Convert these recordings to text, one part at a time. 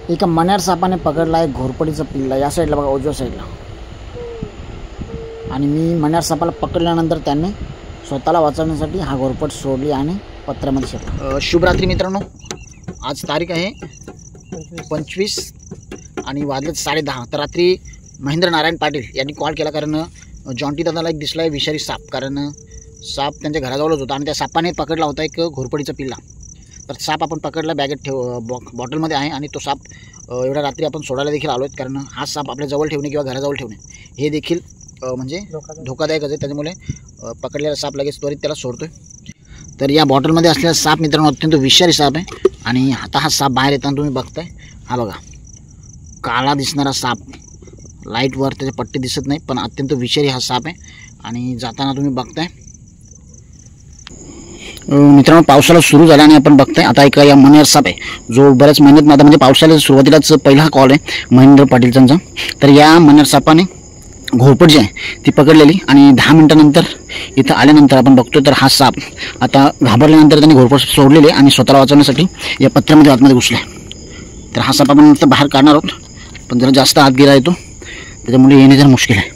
एका मण्यार सापाने पकडला आहे घोरपडीचा पिल्ला या साईडला बघा, उजव्या साईडला. आणि मी मण्यार सापाला पकडल्यानंतर त्याने स्वतःला वाचवण्यासाठी हा घोरपड सोडली आणि पत्र्यामध्ये शिरला. शुभरात्री मित्रांनो, आज तारीख आहे 25 आणि वाजलेत 10:30. तर रात्री महेंद्र नारायण पाटील यांनी कॉल केला, कारण जॉन्टी दादाला एक दिसला आहे विषारी साप. कारण साप त्यांच्या घराजवळच होता आणि त्या सापाने पकडला होता एक घोरपडीचा पिल्ला. तर साप आपण पकडला, बॅगेत बॉटलमध्ये आहे आणि तो साप एवढ्या रात्री आपण सोडायला देखील आलो आहेत. कारण हा साप आपल्या जवळ ठेवणे किंवा घराजवळ ठेवणे हे देखील म्हणजे धोकादायकच आहे. त्याच्यामुळे पकडलेला साप लगेच त्वरित त्याला सोडतो आहे. तर या बॉटलमध्ये असलेला साप मित्रांनो अत्यंत विषारी साप आहे. आणि आता हा साप बाहेर येताना तुम्ही बघताय, हा बघा काळा दिसणारा साप, लाईटवर त्याचे पट्टे दिसत नाही, पण अत्यंत विषारी हा साप आहे. आणि जाताना तुम्ही बघताय मित्रांनो पावसाला सुरू झाला आणि आपण बघताय आता एक या मण्यार साप आहे जो बऱ्याच महिन्यात आता म्हणजे पावसाळ्याच्या सुरुवातीलाच पहिला कॉल आहे महेंद्र पाटीलचा. तर या मण्यार सापाने घोरपड जी आहे ती पकडलेली आणि 10 मिनिटानंतर इथं आल्यानंतर आपण बघतो तर हा साप आता घाबरल्यानंतर त्यांनी घोरपड सोडलेले आणि स्वतःला वाचवण्यासाठी या पत्र्यामध्ये आतमध्ये घुसले. तर हा साप आपण बाहेर काढणार आहोत, पण जरा जास्त आत गेला येतो त्याच्यामुळे येणे जरा मुश्किल आहे.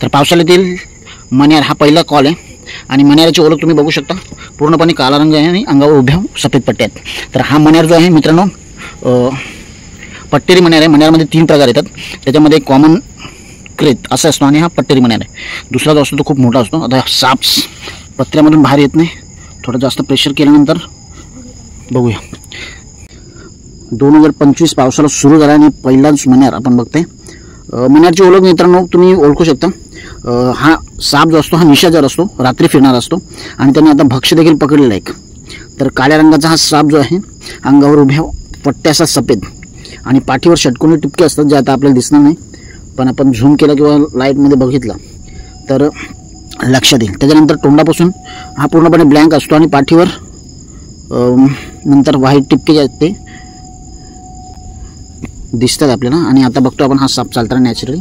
तर पावसाळ्यातील मण्यार हा पहिला कॉल आहे आणि मण्याराची ओळख तुम्ही बघू शकता, पूर्णपणे काळा रंग आहे आणि अंगावर उभ्या सफेद पट्ट्या आहेत. तर हा मण्यार जो आहे मित्रांनो पट्टेरी मण्यार आहे. मण्यारमध्ये 3 प्रकार येतात, त्याच्यामध्ये कॉमन क्रेत असा असतो आणि हा पट्टेरी मण्यार आहे. दुसरा जो असतो तो खूप मोठा असतो. आता साप पत्र्यामधून बाहेर येत नाही, थोडं जास्त प्रेशर केल्यानंतर बघूया. 2025 पावसाला सुरू झाला आणि पहिलाच मण्यार आपण बघताय. मण्यारची ओळख मित्रांनो तुम्ही ओळखू शकता. हा साप जो असतो हा निशाचर असतो, रात्री फिरणारा असतो आणि त्याने आता भक्ष्य देखील पकडलेला आहे. तर काळ्या रंगाचा हा साप जो आहे अंगावर उभ्या पट्ट्यासा सफेद आणि पाठीवर षटकोनी टिपके असतात जे आता आपल्याला दिसणार नाही, पण आपण झूम केलं किंवा लाईटमध्ये बघितलं तर लक्षात येईल. त्याच्यानंतर तोंडापासून हा पूर्णपणे ब्लँक असतो आणि पाठीवर नंतर व्हाईट टिपके जे आहेत ते दिसतात आपल्याला. आणि आता बघतो आपण हा साप चालताना नॅचरली.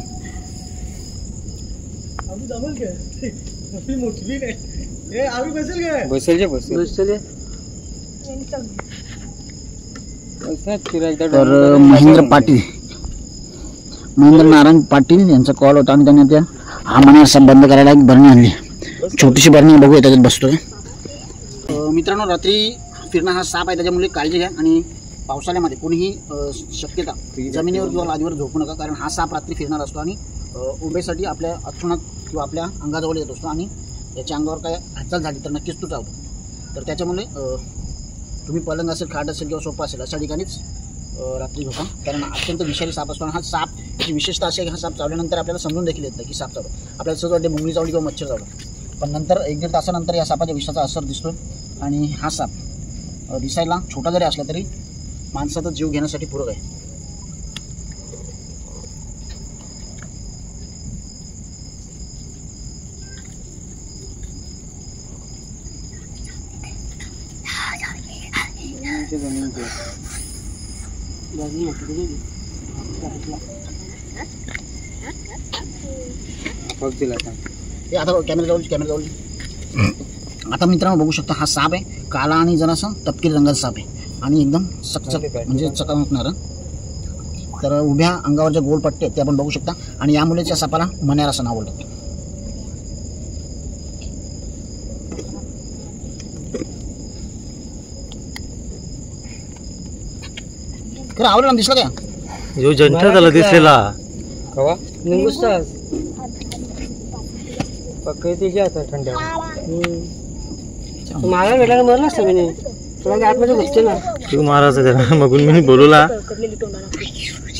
तर महेंद्र नारायण पाटील यांचा कॉल होता आणि त्यांनी त्या हा मण्यार साप बंद करायला एक बरणी आणली, छोटीशी बरणी बघूया त्याच्यात बसतोय. मित्रांनो रात्री फिरणं हा साप आहे, त्याच्यामुळे काळजी घ्या. आणि पावसाळ्यामध्ये कोणीही शक्यता जमिनीवर किंवा लादीवर झोपू नका, कारण हा साप रात्री फिरणार असतो आणि उभेसाठी आपल्या अथुणात किंवा आपल्या अंगाजवळ येत असतो आणि याच्या अंगावर काय हालचाल झाली तर नक्कीच तो चावतो. तर त्याच्यामुळे तुम्ही पलंग असेल, खाट असेल किंवा सोफा असेल अशा ठिकाणीच रात्री झोपा, कारण अत्यंत विषारी साप असतो. आणि हा सापची विशेषता अशी आहे की हा साप चावल्यानंतर आपल्याला समजून देखील येत नाही की साप चावला. आपल्याला सहज वाटते मुंगळी चावली किंवा मच्छर चावला, पण नंतर 1-1.5 तासानंतर या सापाच्या विषाचा असर दिसतो. आणि हा साप दिसायला छोटा जरी असला तरी माणसाचा जीव घेण्यासाठी पूरक आहे. आता कॅमेरा जवळ आता मित्रांनो बघू शकता हा साप आहे, काळा आणि जरासा तपकिरी रंगाचा साप आहे आणि एकदम चकचक म्हणजे चकाकणारा. तर उभ्या अंगावर जे गोल पट्टे आहेत ते आपण बघू शकता आणि यामुळेच या सापाला मण्यार असं नाव बोलतात. खरं आवडला दिसला का जो जंठा झाला दिसलेला कवा निंगुस्ता पकडते जे आता थंड्या मला भेटायला मरला असतं मी तुला आतमध्ये घुसते ना तू महाराज त्याला मगून मी बोलवला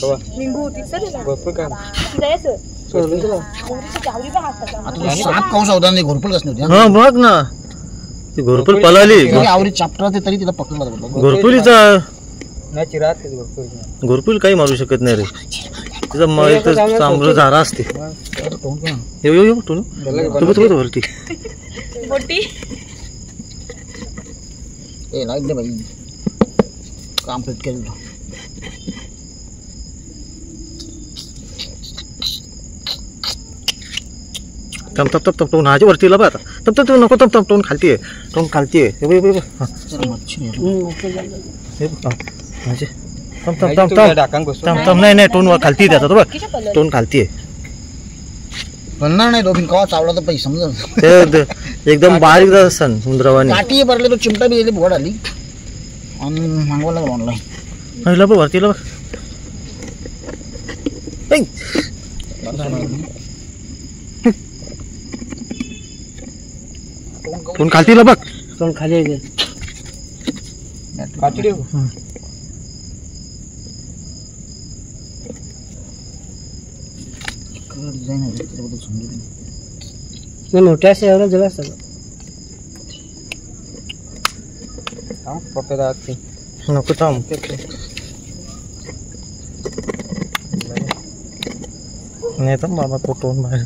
कवा भरपूर काम साप कौस होता नाही घोरपड कसं होती. हा बघ ना ती घोरपड पळाली आवरी चापटर तरी तिला पकडला. घोरपडीचा नाही चिरात घोरपड काही मारू शकत नाही रे, तिचा चांबलं झारा असते. येऊ वरती ए लाईट दे भाई, काम फिट केलं. तम तम तम तम नाची वरती लबा आता तम तम नको तम तम टोन खालती आहे, टोन खालती आहे. हे बघ मच्छी थांब थांब थांब थांब डाकांग बसतो थांब थांब नाही नाही टोन खालती त्याचा तो बघ टोन खालती आहे म्हणणार नाही डॉल्फिन कवा चावला तर पैसे समजा ते एकदम बारीक जात सण समुद्रावानी काठी भरले तो चिमटा बी गेली भोड आली आणि मागवायला लागला ऑनलाईन पहिला बघ वरतीला बघ ऐ, टोन खालतीला बघ कोण खाली आहे काचडी मोठ्या असं एवढं जवळ असतं पप्पे राहत ते नको थांब नाही थांब बाबा तो टोन बाहेर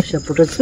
शेपूटच